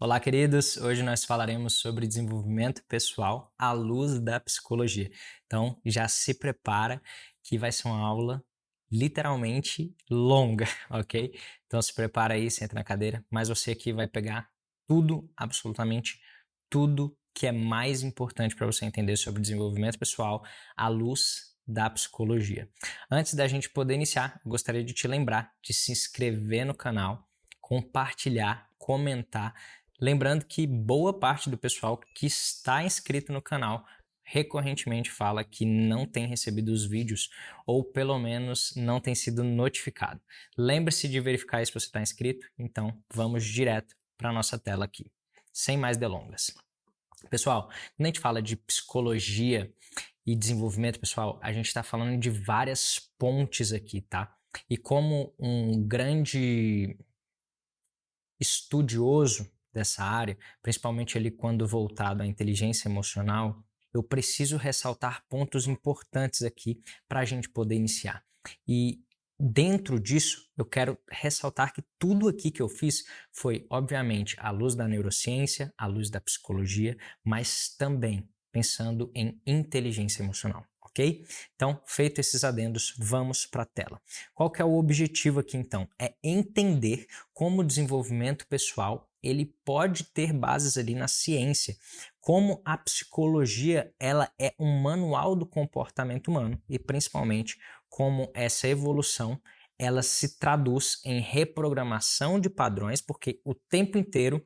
Olá, queridos! Hoje nós falaremos sobre desenvolvimento pessoal à luz da psicologia. Então, já se prepara que vai ser uma aula literalmente longa, ok? Então, se prepara aí, senta na cadeira, mas você aqui vai pegar tudo, absolutamente tudo que é mais importante para você entender sobre desenvolvimento pessoal à luz da psicologia. Antes da gente poder iniciar, gostaria de te lembrar de se inscrever no canal, compartilhar, comentar. Lembrando que boa parte do pessoal que está inscrito no canal recorrentemente fala que não tem recebido os vídeos ou pelo menos não tem sido notificado. Lembre-se de verificar se você está inscrito, então vamos direto para a nossa tela aqui, sem mais delongas. Pessoal, quando a gente fala de psicologia e desenvolvimento pessoal, a gente está falando de várias pontes aqui, tá? E como um grande estudioso dessa área, principalmente ali quando voltado à inteligência emocional, eu preciso ressaltar pontos importantes aqui para a gente poder iniciar. E dentro disso, eu quero ressaltar que tudo aqui que eu fiz foi, obviamente, à luz da neurociência, à luz da psicologia, mas também pensando em inteligência emocional, ok? Então, feito esses adendos, vamos para a tela. Qual que é o objetivo aqui, então? É entender como o desenvolvimento pessoal ele pode ter bases ali na ciência, como a psicologia ela é um manual do comportamento humano e principalmente como essa evolução ela se traduz em reprogramação de padrões, porque o tempo inteiro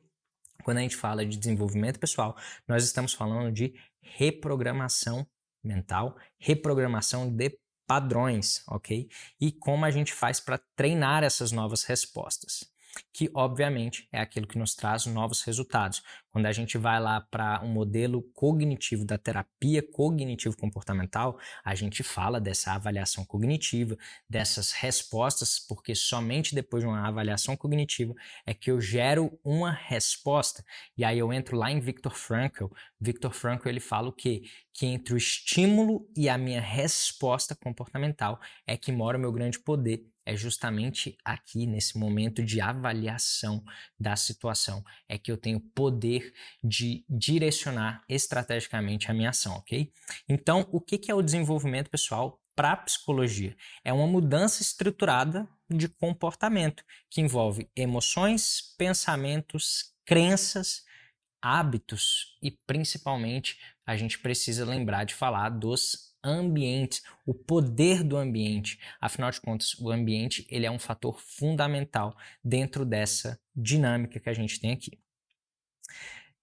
quando a gente fala de desenvolvimento pessoal, nós estamos falando de reprogramação mental, reprogramação de padrões, ok? E como a gente faz para treinar essas novas respostas, que obviamente é aquilo que nos traz novos resultados. Quando a gente vai lá para um modelo cognitivo da terapia cognitivo-comportamental, a gente fala dessa avaliação cognitiva, dessas respostas, porque somente depois de uma avaliação cognitiva é que eu gero uma resposta. E aí eu entro lá em Viktor Frankl. Viktor Frankl ele fala o quê? Que entre o estímulo e a minha resposta comportamental é que mora o meu grande poder. É justamente aqui, nesse momento de avaliação da situação, é que eu tenho poder de direcionar estrategicamente a minha ação, ok? Então, o que é o desenvolvimento pessoal para a psicologia? É uma mudança estruturada de comportamento que envolve emoções, pensamentos, crenças, hábitos e principalmente a gente precisa lembrar de falar dos ambientes, o poder do ambiente. Afinal de contas, o ambiente ele é um fator fundamental dentro dessa dinâmica que a gente tem aqui.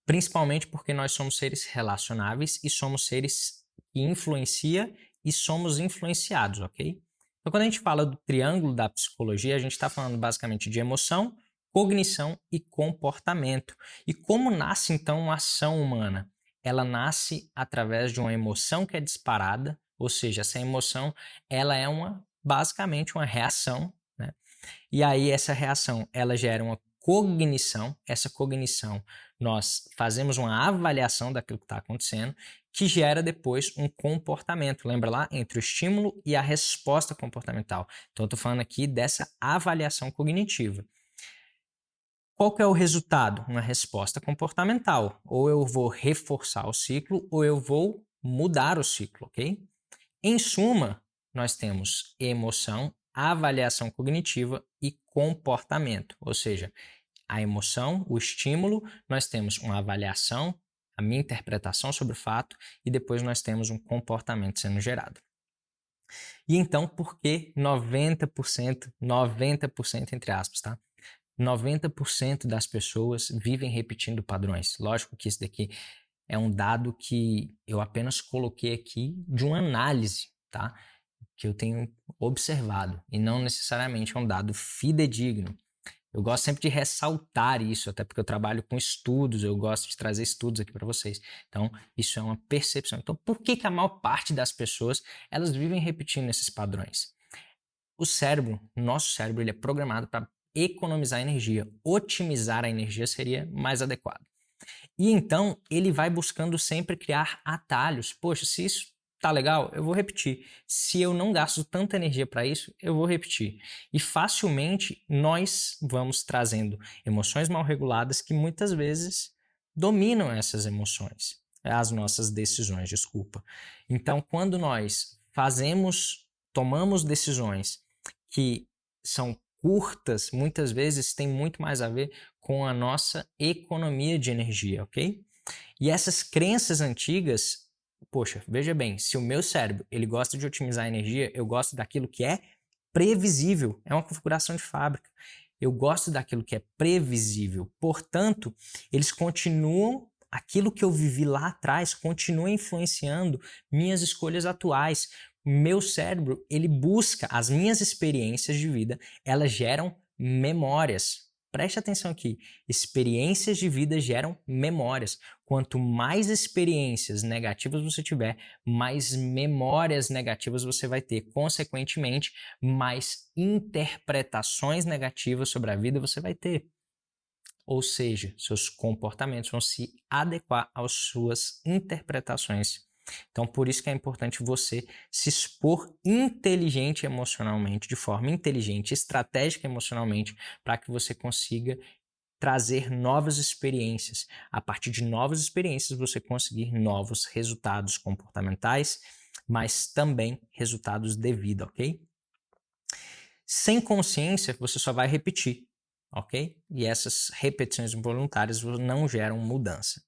Principalmente porque nós somos seres relacionáveis e somos seres que influenciam e somos influenciados, ok? Então, quando a gente fala do triângulo da psicologia, a gente está falando basicamente de emoção, cognição e comportamento. E como nasce então uma ação humana? Ela nasce através de uma emoção que é disparada, ou seja, essa emoção ela é basicamente uma reação, né? E aí essa reação ela gera uma cognição, essa cognição nós fazemos uma avaliação daquilo que está acontecendo, que gera depois um comportamento. Lembra lá? Entre o estímulo e a resposta comportamental. Então, eu estou falando aqui dessa avaliação cognitiva. Qual que é o resultado? Uma resposta comportamental. Ou eu vou reforçar o ciclo, ou eu vou mudar o ciclo, ok? Em suma, nós temos emoção, avaliação cognitiva e comportamento, ou seja, a emoção, o estímulo, nós temos uma avaliação, a minha interpretação sobre o fato e depois nós temos um comportamento sendo gerado. E então, por que 90% entre aspas, tá? 90% das pessoas vivem repetindo padrões. Lógico que isso daqui é um dado que eu apenas coloquei aqui de uma análise, tá? Que eu tenho observado e não necessariamente é um dado fidedigno. Eu gosto sempre de ressaltar isso, até porque eu trabalho com estudos, eu gosto de trazer estudos aqui para vocês. Então, isso é uma percepção. Então, por que a maior parte das pessoas, elas vivem repetindo esses padrões? O cérebro, nosso cérebro, ele é programado para economizar energia. Otimizar a energia seria mais adequado. E então, ele vai buscando sempre criar atalhos. Poxa, se isso tá legal, eu vou repetir. Se eu não gasto tanta energia para isso, eu vou repetir. E facilmente nós vamos trazendo emoções mal reguladas que muitas vezes dominam essas emoções, as nossas decisões, desculpa. Então, quando nós tomamos decisões que são curtas, muitas vezes tem muito mais a ver com a nossa economia de energia, ok? E essas crenças antigas, poxa, veja bem, se o meu cérebro ele gosta de otimizar a energia, eu gosto daquilo que é previsível, é uma configuração de fábrica. Eu gosto daquilo que é previsível. Portanto, eles continuam, aquilo que eu vivi lá atrás, continua influenciando minhas escolhas atuais. Meu cérebro, ele busca as minhas experiências de vida, elas geram memórias. Preste atenção aqui, experiências de vida geram memórias. Quanto mais experiências negativas você tiver, mais memórias negativas você vai ter. Consequentemente, mais interpretações negativas sobre a vida você vai ter. Ou seja, seus comportamentos vão se adequar às suas interpretações. Então, por isso que é importante você se expor inteligente emocionalmente, de forma inteligente, estratégica emocionalmente, para que você consiga trazer novas experiências. A partir de novas experiências, você conseguir novos resultados comportamentais, mas também resultados de vida, ok? Sem consciência, você só vai repetir, ok? E essas repetições involuntárias não geram mudança.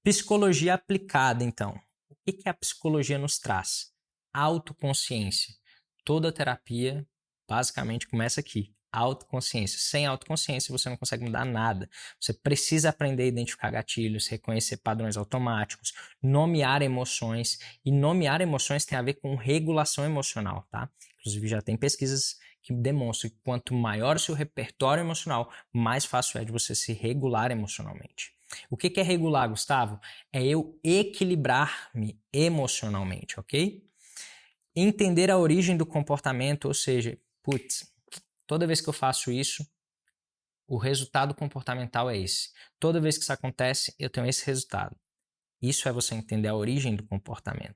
Psicologia aplicada, então. O que a psicologia nos traz? Autoconsciência. Toda terapia basicamente começa aqui. Autoconsciência. Sem autoconsciência você não consegue mudar nada. Você precisa aprender a identificar gatilhos, reconhecer padrões automáticos, nomear emoções. E nomear emoções tem a ver com regulação emocional, tá? Inclusive já tem pesquisas que demonstram que quanto maior o seu repertório emocional, mais fácil é de você se regular emocionalmente. O que é regular, Gustavo? É eu equilibrar-me emocionalmente, ok? Entender a origem do comportamento, ou seja, putz, toda vez que eu faço isso, o resultado comportamental é esse. Toda vez que isso acontece, eu tenho esse resultado. Isso é você entender a origem do comportamento.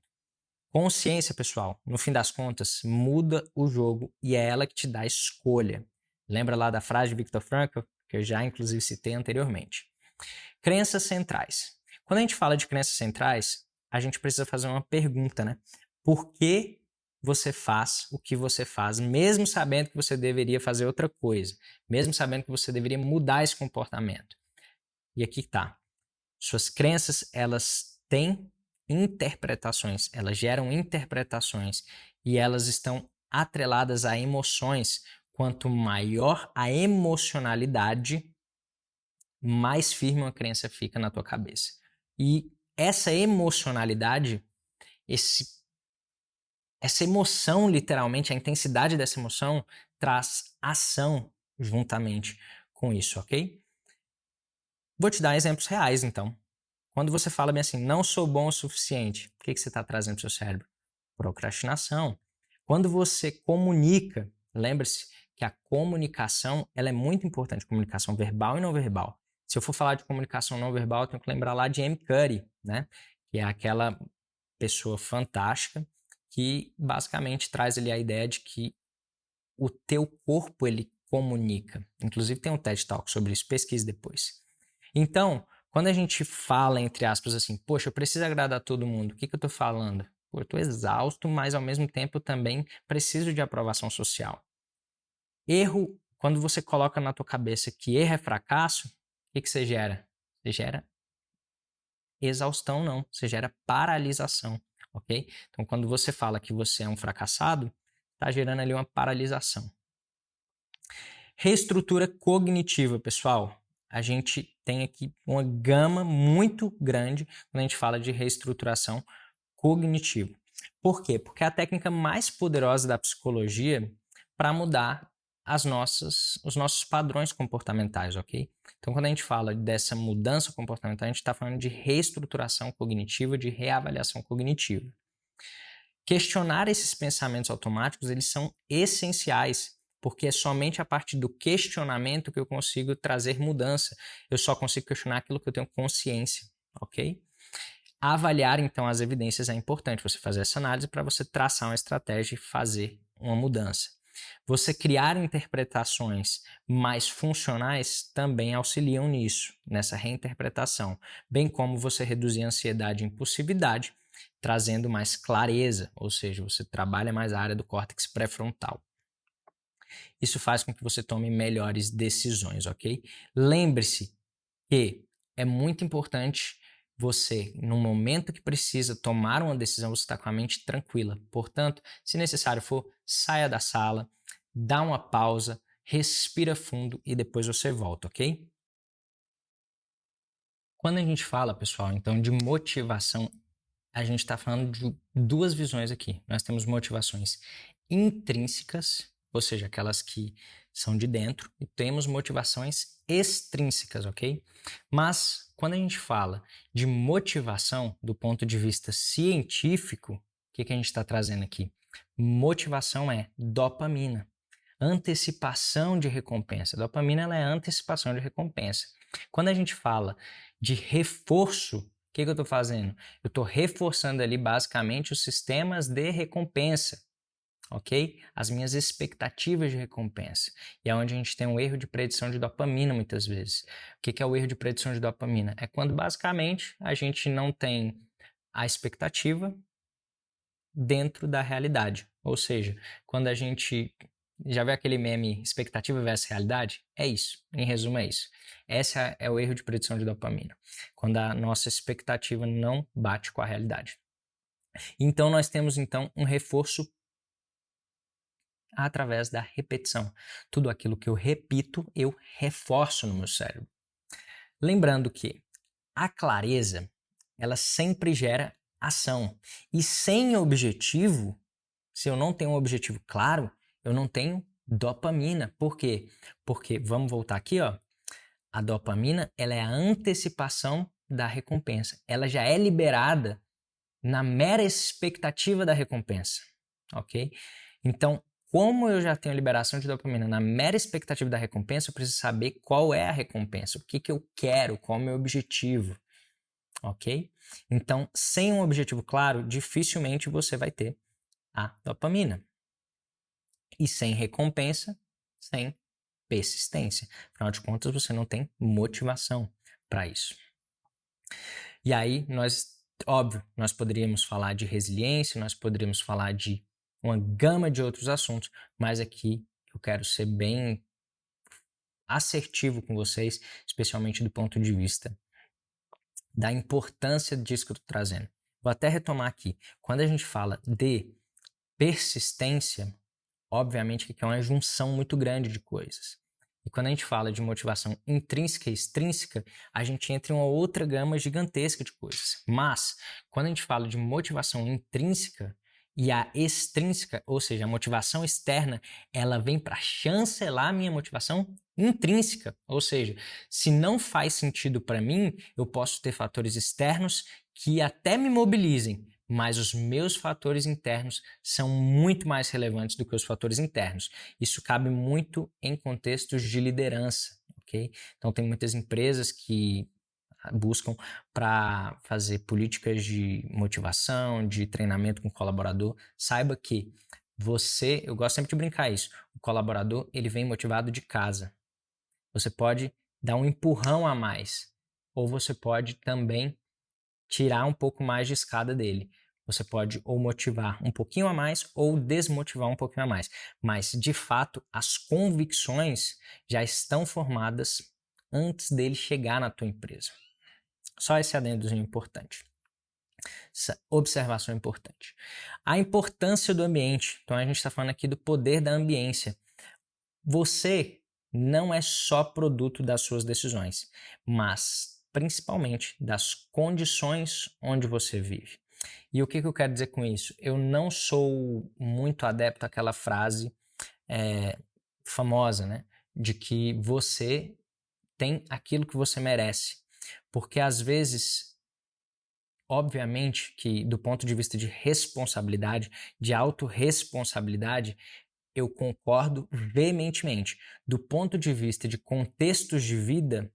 Consciência, pessoal, no fim das contas, muda o jogo e é ela que te dá a escolha. Lembra lá da frase de Viktor Frankl, que eu já inclusive citei anteriormente. Crenças centrais. Quando a gente fala de crenças centrais, a gente precisa fazer uma pergunta, né? Por que você faz o que você faz, mesmo sabendo que você deveria fazer outra coisa, mesmo sabendo que você deveria mudar esse comportamento? E aqui tá. Suas crenças, elas têm interpretações, elas geram interpretações e elas estão atreladas a emoções. Quanto maior a emocionalidade, mais firme uma crença fica na tua cabeça. E essa emocionalidade, essa emoção, literalmente, a intensidade dessa emoção traz ação juntamente com isso, ok? Vou te dar exemplos reais, então. Quando você fala bem assim, não sou bom o suficiente, o que você está trazendo para o seu cérebro? Procrastinação. Quando você comunica, lembre-se que a comunicação ela é muito importante, comunicação verbal e não verbal. Se eu for falar de comunicação não verbal, eu tenho que lembrar lá de M. Cuddy, né? Que é aquela pessoa fantástica que basicamente traz ali a ideia de que o teu corpo ele comunica. Inclusive tem um TED Talk sobre isso, pesquise depois. Então, quando a gente fala, entre aspas, assim, poxa, eu preciso agradar todo mundo, o que eu estou falando? Pô, eu estou exausto, mas ao mesmo tempo eu também preciso de aprovação social. Erro, quando você coloca na tua cabeça que erro é fracasso, o que você gera? Você gera exaustão, não. Você gera paralisação, ok? Então, quando você fala que você é um fracassado, está gerando ali uma paralisação. Reestrutura cognitiva, pessoal. A gente tem aqui uma gama muito grande quando a gente fala de reestruturação cognitiva. Por quê? Porque é a técnica mais poderosa da psicologia para mudar os nossos padrões comportamentais, ok? Então, quando a gente fala dessa mudança comportamental, a gente está falando de reestruturação cognitiva, de reavaliação cognitiva. Questionar esses pensamentos automáticos, eles são essenciais, porque é somente a partir do questionamento que eu consigo trazer mudança. Eu só consigo questionar aquilo que eu tenho consciência, ok? Avaliar, então, as evidências é importante. Você fazer essa análise para você traçar uma estratégia e fazer uma mudança. Você criar interpretações mais funcionais também auxiliam nisso, nessa reinterpretação, bem como você reduzir a ansiedade e impulsividade, trazendo mais clareza, ou seja, você trabalha mais a área do córtex pré-frontal. Isso faz com que você tome melhores decisões, ok? Lembre-se que é muito importante você, no momento que precisa tomar uma decisão, você está com a mente tranquila. Portanto, se necessário for, saia da sala, dá uma pausa, respira fundo e depois você volta, ok? Quando a gente fala, pessoal, então de motivação, a gente está falando de duas visões aqui. Nós temos motivações intrínsecas, ou seja, aquelas que são de dentro, e temos motivações extrínsecas, ok? Mas quando a gente fala de motivação do ponto de vista científico, o que a gente está trazendo aqui? Motivação é dopamina, antecipação de recompensa. Dopamina ela é antecipação de recompensa. Quando a gente fala de reforço, o que eu estou fazendo? Eu estou reforçando ali basicamente os sistemas de recompensa, ok? As minhas expectativas de recompensa. E é onde a gente tem um erro de predição de dopamina muitas vezes. O que é o erro de predição de dopamina? É quando basicamente a gente não tem a expectativa dentro da realidade. Ou seja, quando a gente já vê aquele meme expectativa versus realidade? É isso. Em resumo, é isso. Esse é o erro de predição de dopamina. Quando a nossa expectativa não bate com a realidade. Então, nós temos então um reforço através da repetição. Tudo aquilo que eu repito, eu reforço no meu cérebro. Lembrando que a clareza, ela sempre gera ação. E sem objetivo, se eu não tenho um objetivo claro, eu não tenho dopamina. Por quê? Porque, vamos voltar aqui, ó. A dopamina, ela é a antecipação da recompensa. Ela já é liberada na mera expectativa da recompensa, ok? Então, como eu já tenho liberação de dopamina na mera expectativa da recompensa, eu preciso saber qual é a recompensa, o que eu quero, qual é o meu objetivo, ok? Então, sem um objetivo claro, dificilmente você vai ter a dopamina. E sem recompensa, sem persistência. Afinal de contas, você não tem motivação para isso. E aí, óbvio, nós poderíamos falar de resiliência, nós poderíamos falar de uma gama de outros assuntos, mas aqui eu quero ser bem assertivo com vocês, especialmente do ponto de vista da importância disso que eu estou trazendo. Vou até retomar aqui. Quando a gente fala de persistência, obviamente que é uma junção muito grande de coisas. E quando a gente fala de motivação intrínseca e extrínseca, a gente entra em uma outra gama gigantesca de coisas. Mas, quando a gente fala de motivação intrínseca e a extrínseca, ou seja, a motivação externa, ela vem para chancelar a minha motivação intrínseca. Ou seja, se não faz sentido para mim, eu posso ter fatores externos que até me mobilizem, mas os meus fatores internos são muito mais relevantes do que os fatores internos. Isso cabe muito em contextos de liderança, ok? Então, tem muitas empresas que buscam para fazer políticas de motivação, de treinamento com o colaborador. Saiba que eu gosto sempre de brincar isso, o colaborador, ele vem motivado de casa. Você pode dar um empurrão a mais, ou você pode também tirar um pouco mais de escada dele. Você pode ou motivar um pouquinho a mais ou desmotivar um pouquinho a mais. Mas, de fato, as convicções já estão formadas antes dele chegar na tua empresa. Só esse adendozinho importante. Essa observação importante. A importância do ambiente. Então, a gente está falando aqui do poder da ambiência. Você não é só produto das suas decisões, mas principalmente das condições onde você vive. E o que eu quero dizer com isso? Eu não sou muito adepto àquela frase famosa, né? De que você tem aquilo que você merece. Porque às vezes, obviamente que do ponto de vista de responsabilidade, de autorresponsabilidade, eu concordo veementemente. Do ponto de vista de contextos de vida,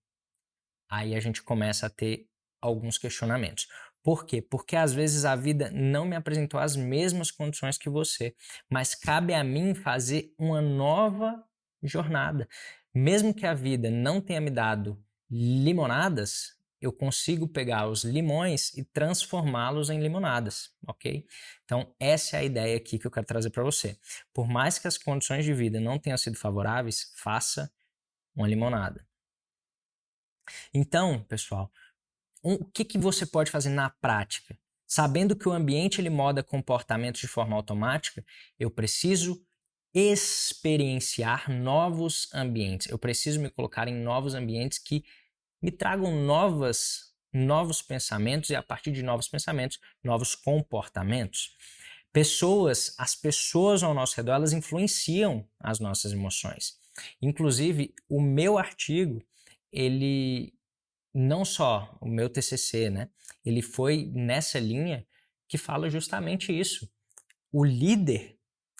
aí a gente começa a ter alguns questionamentos. Por quê? Porque às vezes a vida não me apresentou as mesmas condições que você, mas cabe a mim fazer uma nova jornada. Mesmo que a vida não tenha me dado limonadas, eu consigo pegar os limões e transformá-los em limonadas, ok? Então, essa é a ideia aqui que eu quero trazer para você. Por mais que as condições de vida não tenham sido favoráveis, faça uma limonada. Então, pessoal, o que você pode fazer na prática? Sabendo que o ambiente ele moda comportamentos de forma automática, eu preciso experienciar novos ambientes. Eu preciso me colocar em novos ambientes que me tragam novos pensamentos e, a partir de novos pensamentos, novos comportamentos. As pessoas ao nosso redor, elas influenciam as nossas emoções. Inclusive, o meu artigo, ele não só o meu TCC, né? Ele foi nessa linha que fala justamente isso. O líder,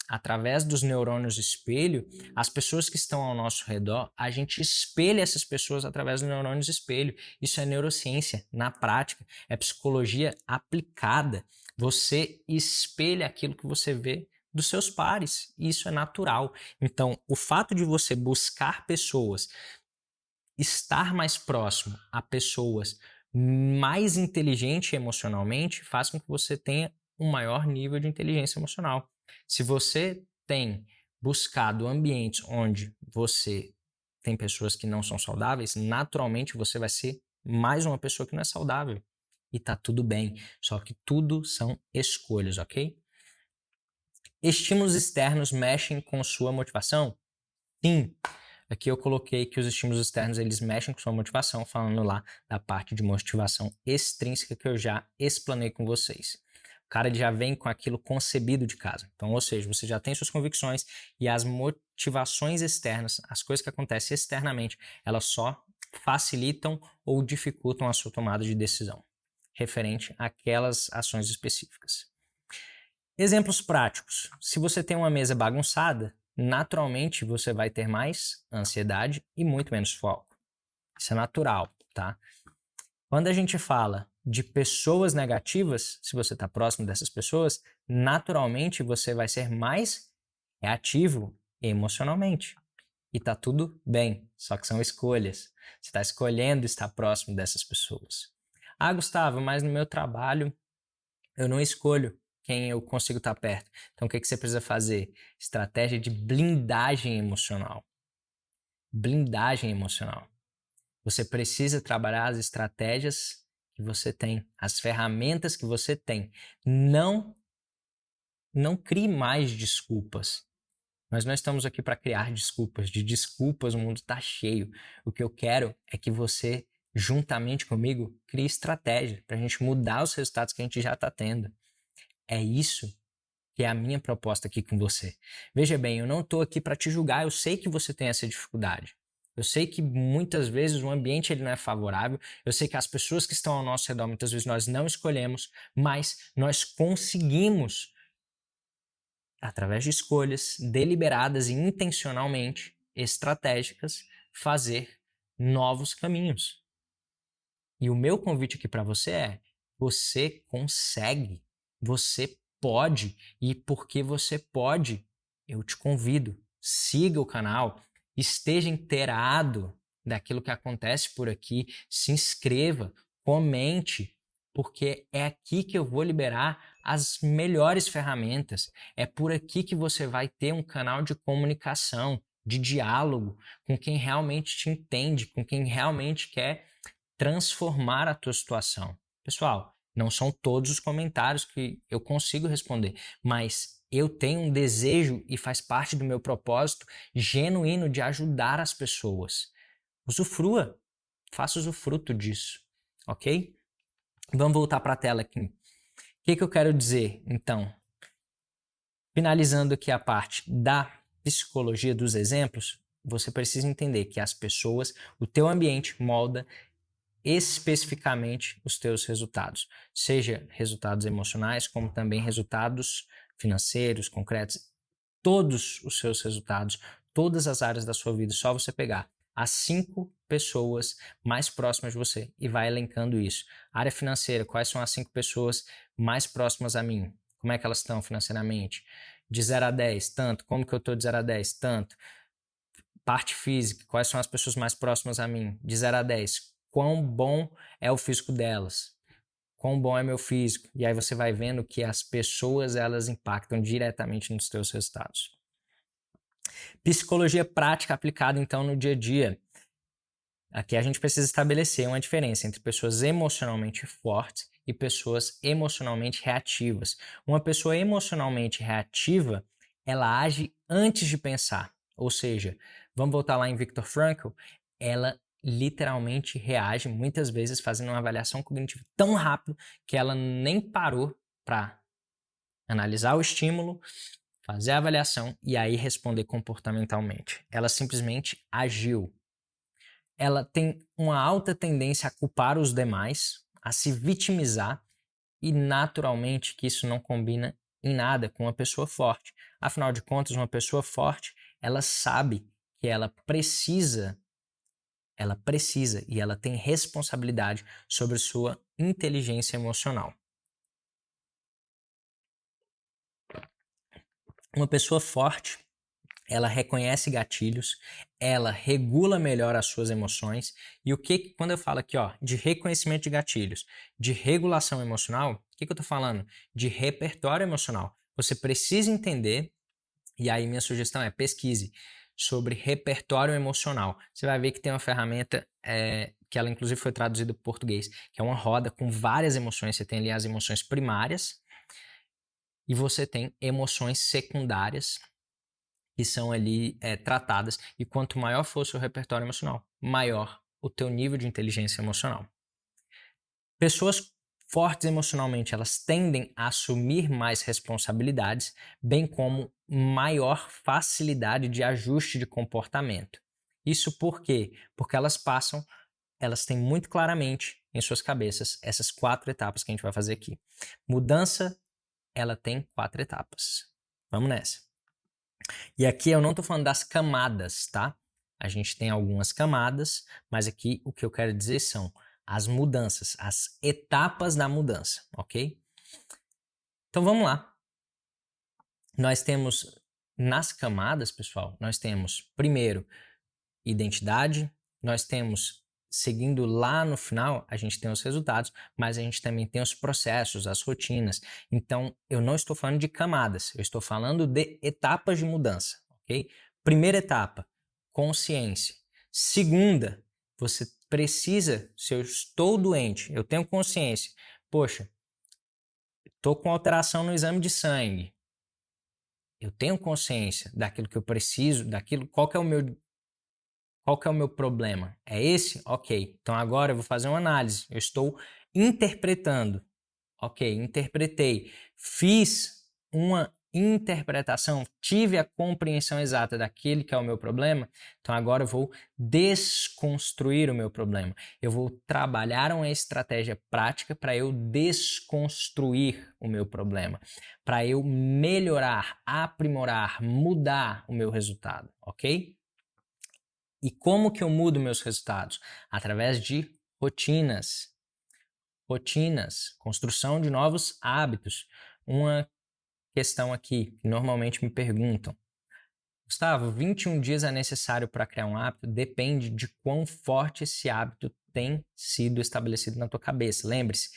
através dos neurônios espelho, as pessoas que estão ao nosso redor, a gente espelha essas pessoas através dos neurônios espelho. Isso é neurociência, na prática, é psicologia aplicada. Você espelha aquilo que você vê dos seus pares, e isso é natural. Então, o fato de você buscar pessoas, estar mais próximo a pessoas mais inteligentes emocionalmente faz com que você tenha um maior nível de inteligência emocional. Se você tem buscado ambientes onde você tem pessoas que não são saudáveis, naturalmente você vai ser mais uma pessoa que não é saudável. E tá tudo bem, só que tudo são escolhas, ok? Estímulos externos mexem com sua motivação? Sim. Aqui eu coloquei que os estímulos externos eles mexem com sua motivação, falando lá da parte de motivação extrínseca que eu já explanei com vocês. O cara ele já vem com aquilo concebido de casa. Então, ou seja, você já tem suas convicções e as motivações externas, as coisas que acontecem externamente, elas só facilitam ou dificultam a sua tomada de decisão referente àquelas ações específicas. Exemplos práticos. Se você tem uma mesa bagunçada, naturalmente você vai ter mais ansiedade e muito menos foco. Isso é natural, tá? Quando a gente fala de pessoas negativas, se você está próximo dessas pessoas, naturalmente você vai ser mais reativo emocionalmente. E tá tudo bem, só que são escolhas. Você está escolhendo estar próximo dessas pessoas. Ah, Gustavo, mas no meu trabalho eu não escolho quem eu consigo estar perto. Então, o que você precisa fazer? Estratégia de blindagem emocional. Blindagem emocional. Você precisa trabalhar as estratégias que você tem, as ferramentas que você tem. Não crie mais desculpas. Nós não estamos aqui para criar desculpas. De desculpas o mundo está cheio. O que eu quero é que você, juntamente comigo, crie estratégia para a gente mudar os resultados que a gente já está tendo. É isso que é a minha proposta aqui com você. Veja bem, eu não estou aqui para te julgar, eu sei que você tem essa dificuldade. Eu sei que muitas vezes o ambiente ele não é favorável, eu sei que as pessoas que estão ao nosso redor muitas vezes nós não escolhemos, mas nós conseguimos, através de escolhas deliberadas e intencionalmente estratégicas, fazer novos caminhos. E o meu convite aqui para você é: você consegue, você pode, e porque você pode, eu te convido, siga o canal, esteja inteirado daquilo que acontece por aqui, se inscreva, comente, porque é aqui que eu vou liberar as melhores ferramentas. É por aqui que você vai ter um canal de comunicação, de diálogo com quem realmente te entende, com quem realmente quer transformar a tua situação. Pessoal, não são todos os comentários que eu consigo responder, mas eu tenho um desejo e faz parte do meu propósito genuíno de ajudar as pessoas. Usufrua, faça usufruto disso, ok? Vamos voltar para a tela aqui. O que eu quero dizer, então? Finalizando aqui a parte da psicologia dos exemplos, você precisa entender que as pessoas, o teu ambiente molda especificamente os teus resultados, seja resultados emocionais, como também resultados financeiros, concretos, todos os seus resultados, todas as áreas da sua vida, só você pegar. as 5 pessoas mais próximas de você e vai elencando isso. Área financeira, quais são as 5 pessoas mais próximas a mim? Como é que elas estão financeiramente? De 0 a 10, tanto. Como que eu estou de 0 a 10? Tanto. Parte física, quais são as pessoas mais próximas a mim? De 0 a 10, quão bom é o físico delas? Quão bom é meu físico? E aí você vai vendo que as pessoas, elas impactam diretamente nos teus resultados. Psicologia prática aplicada, então, no dia a dia. Aqui a gente precisa estabelecer uma diferença entre pessoas emocionalmente fortes e pessoas emocionalmente reativas. Uma pessoa emocionalmente reativa, ela age antes de pensar. Ou seja, vamos voltar lá em Viktor Frankl, ela literalmente reage, muitas vezes fazendo uma avaliação cognitiva tão rápido que ela nem parou para analisar o estímulo, fazer a avaliação e aí responder comportamentalmente. Ela simplesmente agiu. Ela tem uma alta tendência a culpar os demais, a se vitimizar e naturalmente que isso não combina em nada com uma pessoa forte. Afinal de contas, uma pessoa forte, ela sabe que ela precisa e ela tem responsabilidade sobre sua inteligência emocional. Uma pessoa forte, ela reconhece gatilhos, ela regula melhor as suas emoções. E quando eu falo aqui, ó, de reconhecimento de gatilhos, de regulação emocional, o que eu tô falando? De repertório emocional. Você precisa entender, e aí minha sugestão é pesquise sobre repertório emocional. Você vai ver que tem uma ferramenta que ela inclusive foi traduzida para o português, que é uma roda com várias emoções. Você tem ali as emoções primárias e você tem emoções secundárias que são ali tratadas, e quanto maior for o seu repertório emocional, maior o teu nível de inteligência emocional. Pessoas fortes emocionalmente, elas tendem a assumir mais responsabilidades, bem como maior facilidade de ajuste de comportamento. Isso por quê? Porque elas têm muito claramente em suas cabeças essas 4 etapas que a gente vai fazer aqui. Mudança, ela tem 4 etapas. Vamos nessa. E aqui eu não estou falando das camadas, tá? A gente tem algumas camadas, mas aqui o que eu quero dizer são as mudanças, as etapas da mudança, ok? Então vamos lá. Nós temos nas camadas, pessoal, nós temos primeiro identidade, nós temos seguindo lá no final, a gente tem os resultados, mas a gente também tem os processos, as rotinas. Então, eu não estou falando de camadas, eu estou falando de etapas de mudança, ok? Primeira etapa, consciência. Segunda, você precisa, se eu estou doente, eu tenho consciência, poxa, estou com alteração no exame de sangue, eu tenho consciência daquilo que eu preciso, daquilo, qual que é o meu problema? É esse? Ok. Então agora eu vou fazer uma análise. Eu estou interpretando. Ok, interpretei. Fiz uma interpretação, tive a compreensão exata daquele que é o meu problema. Então agora eu vou desconstruir o meu problema. Eu vou trabalhar uma estratégia prática para eu desconstruir o meu problema, para eu melhorar, aprimorar, mudar o meu resultado, ok? E como que eu mudo meus resultados? Através de rotinas. Rotinas, construção de novos hábitos. Uma questão aqui que normalmente me perguntam: Gustavo, 21 dias é necessário para criar um hábito? Depende de quão forte esse hábito tem sido estabelecido na tua cabeça. Lembre-se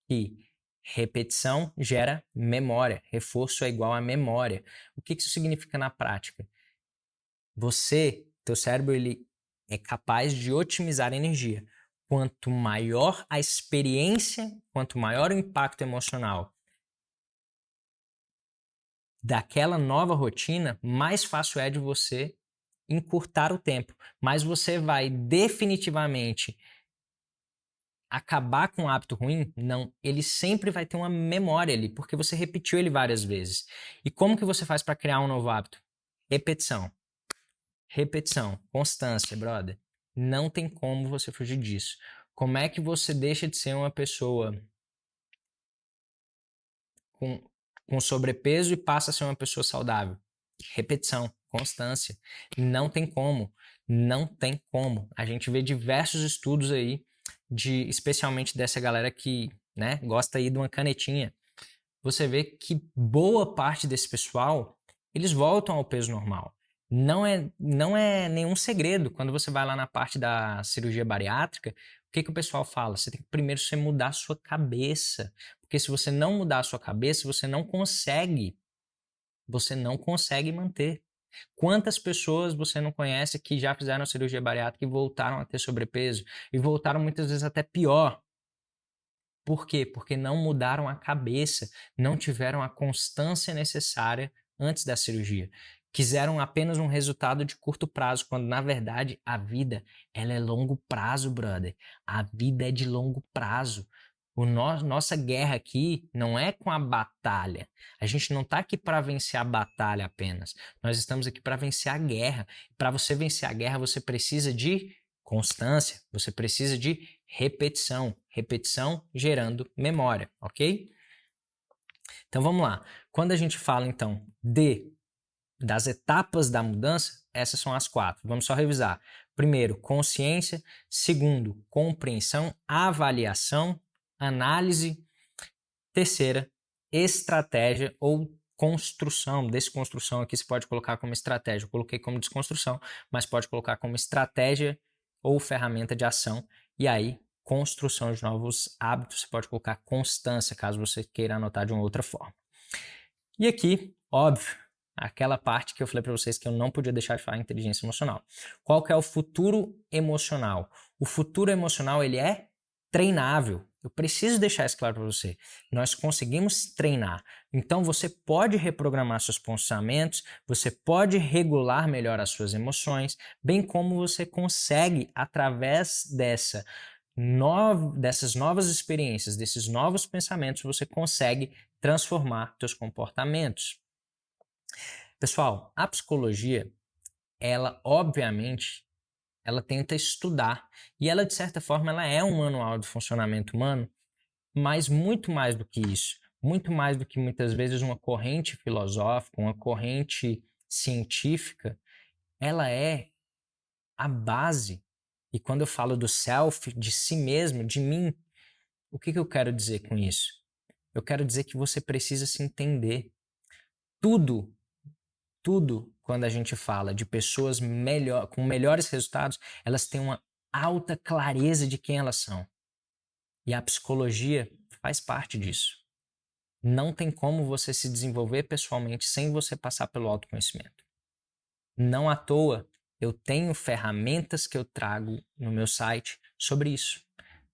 que repetição gera memória, reforço é igual a memória. O que isso significa na prática? Teu cérebro, ele é capaz de otimizar a energia. Quanto maior a experiência, quanto maior o impacto emocional daquela nova rotina, mais fácil é de você encurtar o tempo. Mas você vai definitivamente acabar com um hábito ruim? Não. Ele sempre vai ter uma memória ali, porque você repetiu ele várias vezes. E como que você faz para criar um novo hábito? Repetição. Repetição, constância, brother. Não tem como você fugir disso. Como é que você deixa de ser uma pessoa com sobrepeso e passa a ser uma pessoa saudável? Repetição, constância. Não tem como. Não tem como. A gente vê diversos estudos aí, especialmente dessa galera que, né, gosta aí de uma canetinha. Você vê que boa parte desse pessoal, eles voltam ao peso normal. Não é nenhum segredo. Quando você vai lá na parte da cirurgia bariátrica, o que o pessoal fala? Você tem que primeiro mudar a sua cabeça. Porque se você não mudar a sua cabeça, você não consegue manter. Quantas pessoas você não conhece que já fizeram cirurgia bariátrica e voltaram a ter sobrepeso? E voltaram muitas vezes até pior. Por quê? Porque não mudaram a cabeça, não tiveram a constância necessária antes da cirurgia. Quiseram apenas um resultado de curto prazo, quando na verdade a vida ela é longo prazo, brother. A vida é de longo prazo. Nossa guerra aqui não é com a batalha. A gente não está aqui para vencer a batalha apenas. Nós estamos aqui para vencer a guerra. Para você vencer a guerra, você precisa de constância, você precisa de repetição. Repetição gerando memória, ok? Então vamos lá. Quando a gente fala então das etapas da mudança, essas são as 4. Vamos só revisar. Primeiro, consciência. Segundo, compreensão, avaliação, análise. Terceira, estratégia ou construção. Desconstrução aqui você pode colocar como estratégia. Eu coloquei como desconstrução, mas pode colocar como estratégia ou ferramenta de ação. E aí, construção de novos hábitos, você pode colocar constância, caso você queira anotar de uma outra forma. E aqui, óbvio, aquela parte que eu falei para vocês que eu não podia deixar de falar, inteligência emocional. Qual que é o futuro emocional? O futuro emocional, ele é treinável. Eu preciso deixar isso claro para você. Nós conseguimos treinar. Então você pode reprogramar seus pensamentos, você pode regular melhor as suas emoções, bem como você consegue, através dessas novas experiências, desses novos pensamentos, você consegue transformar seus comportamentos. Pessoal, a psicologia, ela obviamente ela tenta estudar. E ela, de certa forma, ela é um manual de funcionamento humano, mas muito mais do que isso. Muito mais do que muitas vezes uma corrente filosófica, uma corrente científica, ela é a base. E quando eu falo do self, de si mesmo, de mim, o que eu quero dizer com isso? Eu quero dizer que você precisa se entender. Tudo, quando a gente fala de pessoas com melhores resultados, elas têm uma alta clareza de quem elas são. E a psicologia faz parte disso. Não tem como você se desenvolver pessoalmente sem você passar pelo autoconhecimento. Não à toa, eu tenho ferramentas que eu trago no meu site sobre isso.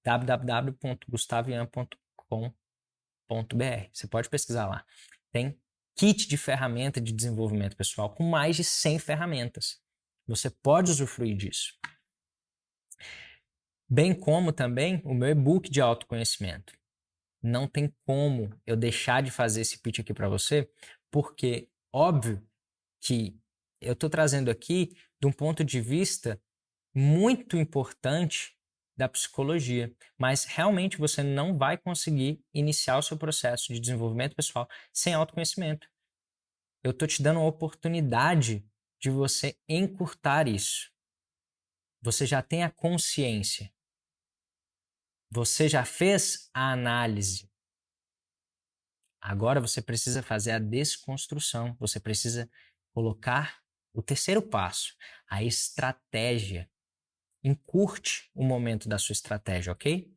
www.gustavoian.com.br. Você pode pesquisar lá. Tem kit de ferramenta de desenvolvimento pessoal com mais de 100 ferramentas. Você pode usufruir disso. Bem como também o meu e-book de autoconhecimento. Não tem como eu deixar de fazer esse pitch aqui para você, porque óbvio que eu estou trazendo aqui de um ponto de vista muito importante da psicologia, mas realmente você não vai conseguir iniciar o seu processo de desenvolvimento pessoal sem autoconhecimento. Eu estou te dando a oportunidade de você encurtar isso. Você já tem a consciência. Você já fez a análise. Agora você precisa fazer a desconstrução. Você precisa colocar o terceiro passo, a estratégia. Encurte o momento da sua estratégia, ok?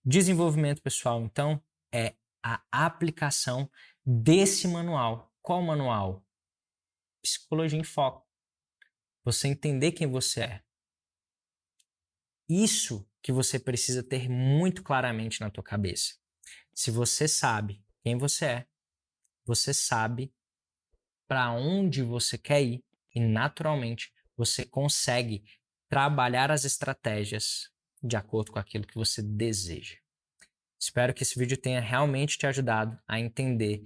Desenvolvimento pessoal, então, é a aplicação desse manual. Qual manual? Psicologia em Foco. Você entender quem você é. Isso que você precisa ter muito claramente na tua cabeça. Se você sabe quem você sabe para onde você quer ir e, naturalmente, você consegue trabalhar as estratégias de acordo com aquilo que você deseja. Espero que esse vídeo tenha realmente te ajudado a entender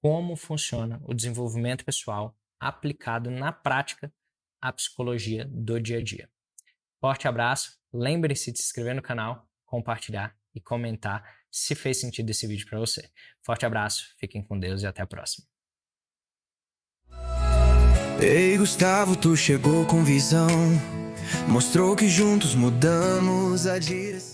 como funciona o desenvolvimento pessoal aplicado na prática à psicologia do dia a dia. Forte abraço, lembre-se de se inscrever no canal, compartilhar e comentar se fez sentido esse vídeo para você. Forte abraço, fiquem com Deus e até a próxima. Ei, Gustavo, tu chegou com visão. mostrou que juntos mudamos a direção.